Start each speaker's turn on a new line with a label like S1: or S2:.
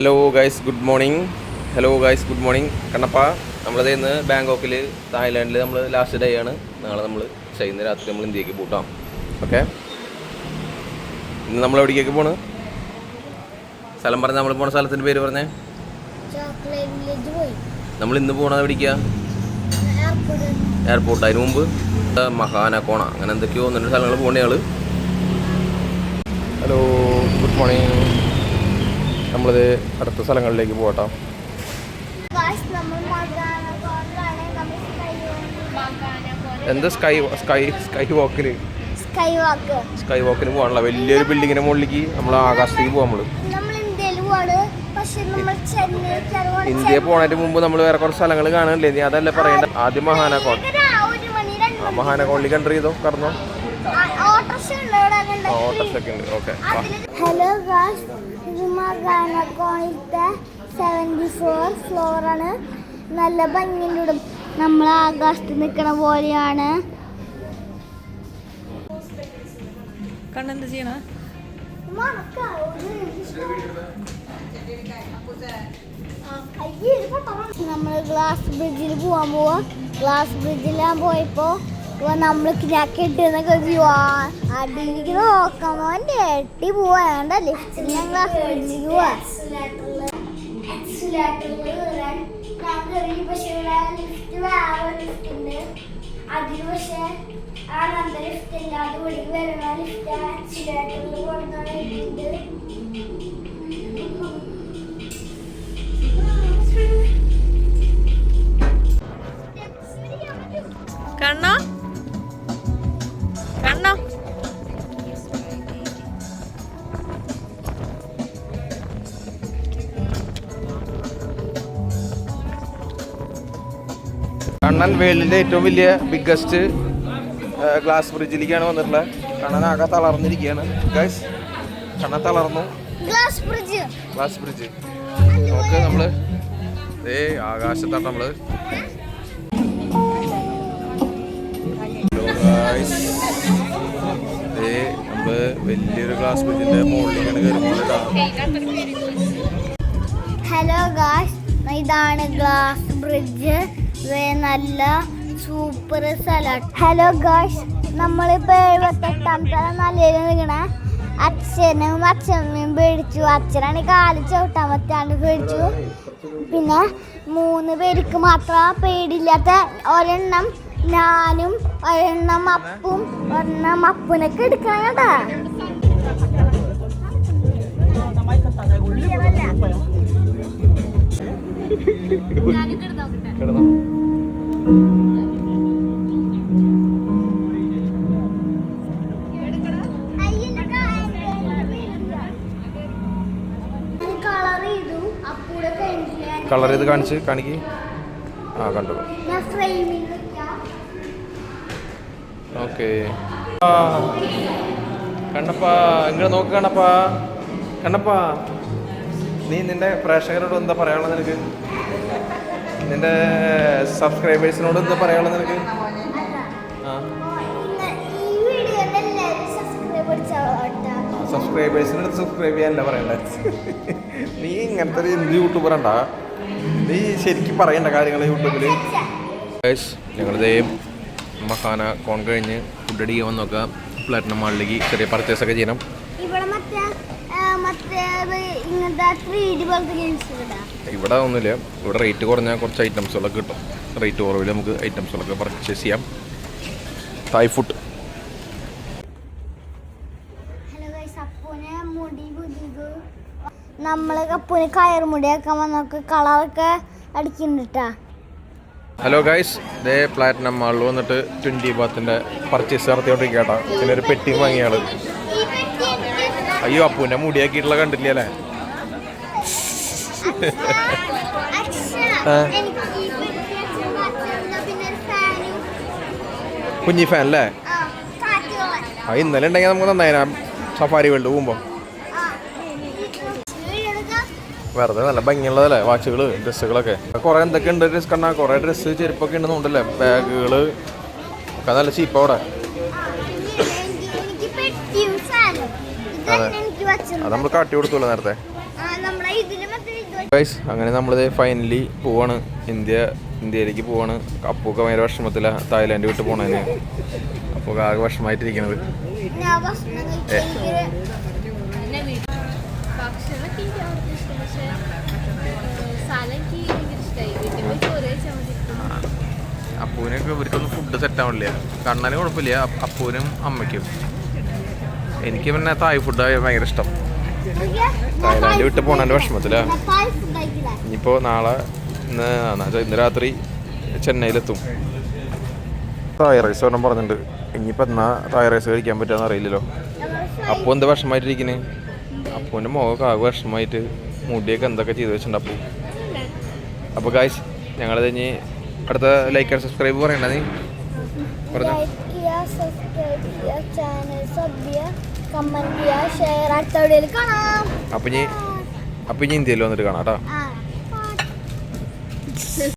S1: Hello guys good morning Kannappa നമ്മളത് ഇന്ന് ബാങ്കോക്കിൽ തായ്ലാൻഡിൽ നമ്മൾ ലാസ്റ്റ് ഡേ ആണ്. നാളെ നമ്മൾ ഇന്ന് രാത്രി നമ്മൾ ഇന്ത്യക്ക് പോട്ടാം. ഓക്കെ, ഇന്ന് നമ്മൾ എവിടേക്കൊക്കെ പോണ്? സ്ഥലം പറഞ്ഞ നമ്മൾ പോണ സ്ഥലത്തിൻ്റെ പേര് പറഞ്ഞേ. നമ്മൾ ഇന്ന് പോണത് എവിടേക്കാ? എയർപോർട്ട്. അതിന് മുമ്പ് മഹാനക്കോണ അങ്ങനെ എന്തൊക്കെയോ ഒന്നിട്ട് സ്ഥലങ്ങൾ പോകണ ആള്. Hello good morning. നമ്മളിത് അടുത്ത സ്ഥലങ്ങളിലേക്ക് പോകട്ടോ. എന്താ സ്കൈ വാക്കിന് പോകാനുള്ള വലിയൊരു ബിൽഡിങ്ങിന്റെ മുകളിലേക്ക് നമ്മൾ ആകാശത്തേക്ക് പോകാം. ഇന്ത്യ പോണതിന് മുമ്പ് നമ്മൾ വേറെ കുറച്ച് സ്ഥലങ്ങൾ കാണാനില്ലേ? നീ അതല്ലേ പറയണ്ട. ആദ്യം മഹാനക്കോൺ. മഹാനക്കോണിലേക്ക് എൻ്റർ ചെയ്തോ, കടന്നോ. ഓട്ടോഷൊക്കെ ഉണ്ട്. ഓക്കെ.
S2: ഹലോ ഗായ്സ്, ഇത് മഹാനക്കോണിലത്തെ 74 ഫ്ലോറാണ്. നല്ല ഭംഗിയുടെ നമ്മൾ ആകാശത്ത് നിൽക്കണ പോലെയാണ്.
S3: കണ്ണെന്ത് ചെയ്യണ?
S2: നമ്മൾ ഗ്ലാസ് ബ്രിഡ്ജിൽ പോവാൻ പോവാ. ഗ്ലാസ് ബ്രിഡ്ജിലാൻ പോയപ്പോ നമ്മള് കിട്ടുന്നൊക്കെ അടിയിലേക്ക് നോക്കാമോ എട്ടി പോവാണ്ട ലിഫ്റ്റിൽ ഞാൻ ഗ്ലാസ് ബ്രിഡ്ജിലേക്ക് പോവാ. അതിന് പക്ഷേ ആ നല്ല ലിഫ്റ്റ് ഇല്ല. അതുവഴി വരുന്ന ലിഫ്റ്റ് ആക്സിലേറ്ററിൽ കൊടുക്കുന്നുണ്ട്.
S3: കണ്ണോ കണ്ണോ
S1: കണ്ണൻ വേൾഡിന്റെ ഏറ്റവും വലിയ ബിഗ്ഗസ്റ്റ് ഗ്ലാസ് ബ്രിഡ്ജിലേക്കാണ് വന്നിട്ടുള്ളത്. കണ്ണൻ ആകെ തളർന്നിരിക്കുകയാണ് ഗൈസ്. കണ്ണൻ തളർന്നു.
S2: ഗ്ലാസ്
S1: ബ്രിഡ്ജ് നോക്ക്. നമ്മള് ആകാശത്താണ് നമ്മള്. നമ്മള് വലിയൊരു ഗ്ലാസ് ബ്രിഡ്ജിന്റെ മുകളിലേക്കാണ് കയറി.
S2: ഹലോ ഗായ്സ്, ഇതാണ് ഗ്ലാസ് ബ്രിഡ്ജ്. നല്ല സൂപ്പർ സ്ഥലം. ഹലോ ഗായ്സ്, നമ്മളിപ്പോ 78ാമത്തെ നിലയിൽ നിൽക്കണ. അച്ഛനും അച്ഛമ്മയും പേടിച്ചു. അച്ഛനാണ് കാല് ചവിട്ടാൻ പറ്റാണ്ട് പേടിച്ചു. പിന്നെ 3 പേർക്ക് മാത്രം പേടിയില്ലാത്ത ഒരെണ്ണം ഞാനും, ഒരെണ്ണം അപ്പും, ഒരെണ്ണം അപ്പുനൊക്കെ എടുക്കണം കേട്ടാ.
S1: കളർ ചെയ്ത് കാണിക്ക്. ആ കണ്ടു. ഓക്കെ. കണ്ണപ്പാ ഇങ്ങനെ നോക്ക്. കണ്ണപ്പാ നീ നിന്റെ പ്രേക്ഷകരോട് എന്താ പറയാനുള്ളത്? നിനക്ക് നിന്റെ സബ്സ്ക്രൈബേഴ്സിനോട് എന്താ പറയാനുള്ളത് നിനക്ക്? സബ്സ്ക്രൈബേഴ്സിനോട് സബ്സ്ക്രൈബ് ചെയ്യാനല്ല പറയണ്ടേ. നീ ഇങ്ങനത്തെ ഒരു എന്ത് യൂട്യൂബറാണ്ടാ? നീ ശരിക്കും പറയണ്ട കാര്യങ്ങൾ യൂട്യൂബിൽ. ഞങ്ങളിതേ മഹാനക്കോൺ കഴിഞ്ഞ് ഫുഡ് അടിക്കാൻ വന്ന് നോക്കാം. പ്ലാറ്റിനം മാളിലേക്ക് ചെറിയ പർച്ചേസ് ഒക്കെ ചെയ്യണം. ഇവിടെ ഒന്നുമില്ല. ഇവിടെ റേറ്റ് കുറഞ്ഞാൽ കുറച്ച് ഐറ്റംസുകളൊക്കെ കിട്ടും. റേറ്റ് കുറവിൽ നമുക്ക് ഐറ്റംസുകളൊക്കെ പർച്ചേസ് ചെയ്യാം. Thai food.
S2: നമ്മള് കപ്പൂന് കയറുമുടിയാക്കാൻ വന്നൊക്കെ കളറൊക്കെ അടിക്കുന്നുണ്ടാ.
S1: ഹലോ ഗൈസ്, ഇതേ പ്ലാറ്റിനം മാളിൽ വന്നിട്ട് 20 ബാത്തിന്റെ പർച്ചേസ് നടത്തിയോണ്ടിരിക്കട്ടാ. പിന്നെ ഒരു പെട്ടി വാങ്ങിയ ആള്. അയ്യോ, അപ്പൂന്റെ മുടിയാക്കിയിട്ടുള്ള കണ്ടില്ലേ അല്ലേ? കുഞ്ഞി ഫാൻ അല്ലേ? ഇന്നലെ ഉണ്ടെങ്കിൽ നമുക്ക് നന്നായി സഫാരി വേൾഡ് പോകുമ്പോ. വെറുതെ നല്ല ഭംഗിയുള്ളതല്ലേ വാച്ചുകള്, ഡ്രസ്സുകളൊക്കെ. കുറെ എന്തൊക്കെ ഉണ്ട് കണ്ണാ. കുറെ ഡ്രസ്സ്, ചെരുപ്പൊക്കെ ഉണ്ടെന്നുണ്ടല്ലേ. ബാഗുകള് ഒക്കെ നല്ല ചീപ്പ് അവിടെ. അതെ, അത് നമ്മൾ കാട്ടി കൊടുത്തല്ലോ നേരത്തെ. ഗൈസ് അങ്ങനെ നമ്മളിത് ഫൈനലി പോവാണ്. ഇന്ത്യയിലേക്ക് പോവാണ്. അപ്പൂക്ക് ഭയങ്കര വിഷമത്തിലാണ് തായ്ലാൻഡ് വിട്ട് പോണതിന്. അപ്പോൾ ആകെ വിഷമമായിട്ടിരിക്കണത്. അപ്പൂവിനൊക്കെ ഇവർക്കൊന്നും ഫുഡ് സെറ്റ് ആവണില്ല. കണ്ണന് കുഴപ്പമില്ല, അപ്പൂനും അമ്മയ്ക്കും. എനിക്ക് പിന്നെ തായ് ഫുഡ് ഭയങ്കര ഇഷ്ടം. തായ്ലാൻഡ് വിട്ട് പോണതിൻ്റെ വിഷമത്തിലാണ്. ഇനിയിപ്പോൾ നാളെ ഇന്ന് രാത്രി ചെന്നൈയിലെത്തും. തായ് റൈസ് ഒരെണ്ണം പറഞ്ഞിട്ടുണ്ട്. ഇനിയിപ്പോൾ എന്നാ തായ് റൈസ് കഴിക്കാൻ പറ്റുമെന്ന് അറിയില്ലല്ലോ. അപ്പോൾ എന്ത് വിഷമമായിട്ടിരിക്കണേ? അപ്പൂൻ്റെ മുഖമൊക്കെ ആകെ വിഷമമായിട്ട് മുടിയൊക്കെ എന്തൊക്കെ ചെയ്ത് വെച്ചിട്ടുണ്ട് അപ്പൂ. അപ്പോൾ ഗായ്സ് ഞങ്ങളത് കഴിഞ്ഞ് അടുത്ത ലൈക്ക് ആൻഡ് സബ്സ്ക്രൈബ് പറയണ്ട. നീ പറഞ്ഞു അപ്പോൾ ഇനി ഇന്ത്യയിൽ വന്നിട്ട് കാണാം കേട്ടോ.